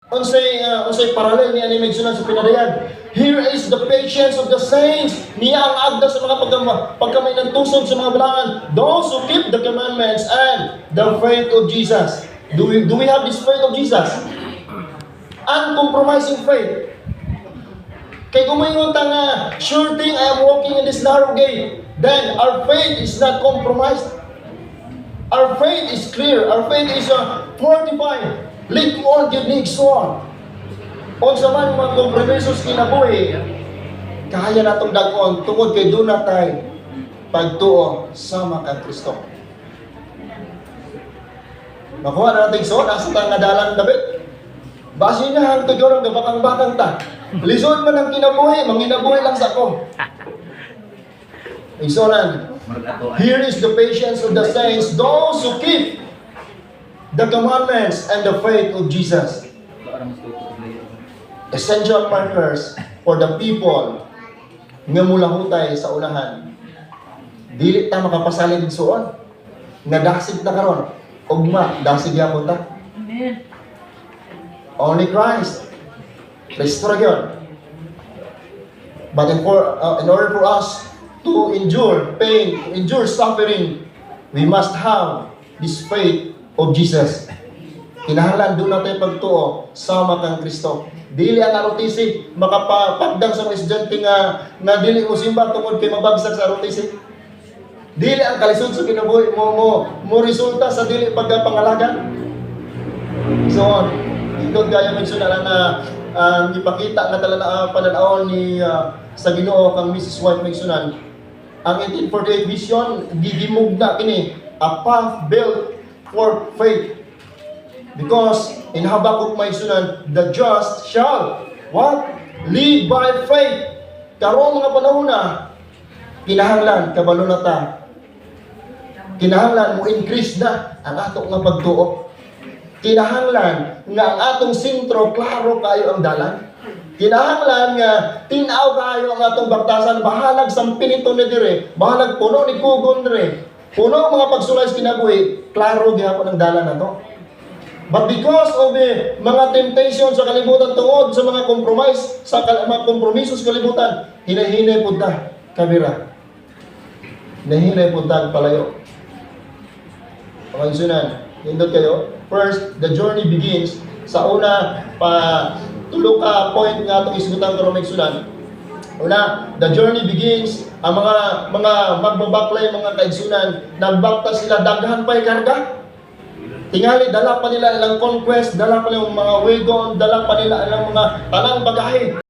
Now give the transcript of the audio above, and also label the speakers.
Speaker 1: unsay paralel ni ani mentionan sa pinadayan. Here is the patience of the saints. Niya ang agda sa mga pagkamay ng tusod sa mga bilangan. Those who keep the commandments and the faith of Jesus. Do we have this faith of Jesus? Uncompromising faith. Kay kumaingon ta nga, sure thing I am walking in this narrow gate. Then our faith is not compromised. Our faith is clear. Our faith is fortified. Likon gyud ni igsoon. Unsa man mga kompromisos kinabuhi, kaya natong dag-on tungod kay doon natay pagtuo sama kang Kristo. Makuha na natin so, nasa tang nadalang David. Basi niya ang tugyorong gabakang-bakang ta. Lisod man ang kinabuhi, manginabuhi lang sa ko. Igsonan, here is the patience of the saints, those who keep the commandments and the faith of Jesus. Essential markers for the people nga mulahutay sa unahan. Dili ta makapasalin suon. Nga dasig ta karon. Ugma, dasig yapon ta.
Speaker 2: Amen.
Speaker 1: Only Christ. Restore yun. But in order for us to endure pain, to endure suffering, we must have this faith of Jesus. Kinahanglan doon natin pagtuo sama kang Kristo. Dili ang ROTC makapagdang sa mga estudyante nga dili mo simba tungod kay mabagsak sa ROTC. Dili ang kalisod sa kinabuhi mo resulta sa dili pagpangalaga. So, ito gaya mention na ipakita nga tala na pananaon ni sa Ginoo kang Mrs. White mentionan. Ang 1848 vision gigimug na kini a path built for faith. Because in Habakkuk mentionan, the just shall what? Live by faith. Karong mga panahon na kinahanglan kabalo na ta. Kinahanglan mo increase na ang ato nga pagtuo. Kinahanglan nga ang atong sentro klaro kayo ang dalan. Kinahanglan nga tinaw kayo ang atong baktasan bahalag sampinito ni dire, bahalag puno ni kugon dire. Puno mga pagsulay sa kinabuhi, klaro gihapon ang dalan nato. But because of the mga temptation sa kalibutan tungod sa mga compromise, sa mga kompromiso sa kalibutan, hinahinay po ta, kabira. Hinahinay po ta palayo. Pangisunan, hindot kayo. First, the journey begins sa una tulo ka point nga itong isgutan karong igsunan. Una, the journey begins, ang mga magbabaklay, mga kaigsunan, nagbakta sila, daghan pa'y karga. Tingali, dala pa nila ilang conquest, dala pa nila mga wagon, dala pa nila ilang mga tanang bagahe.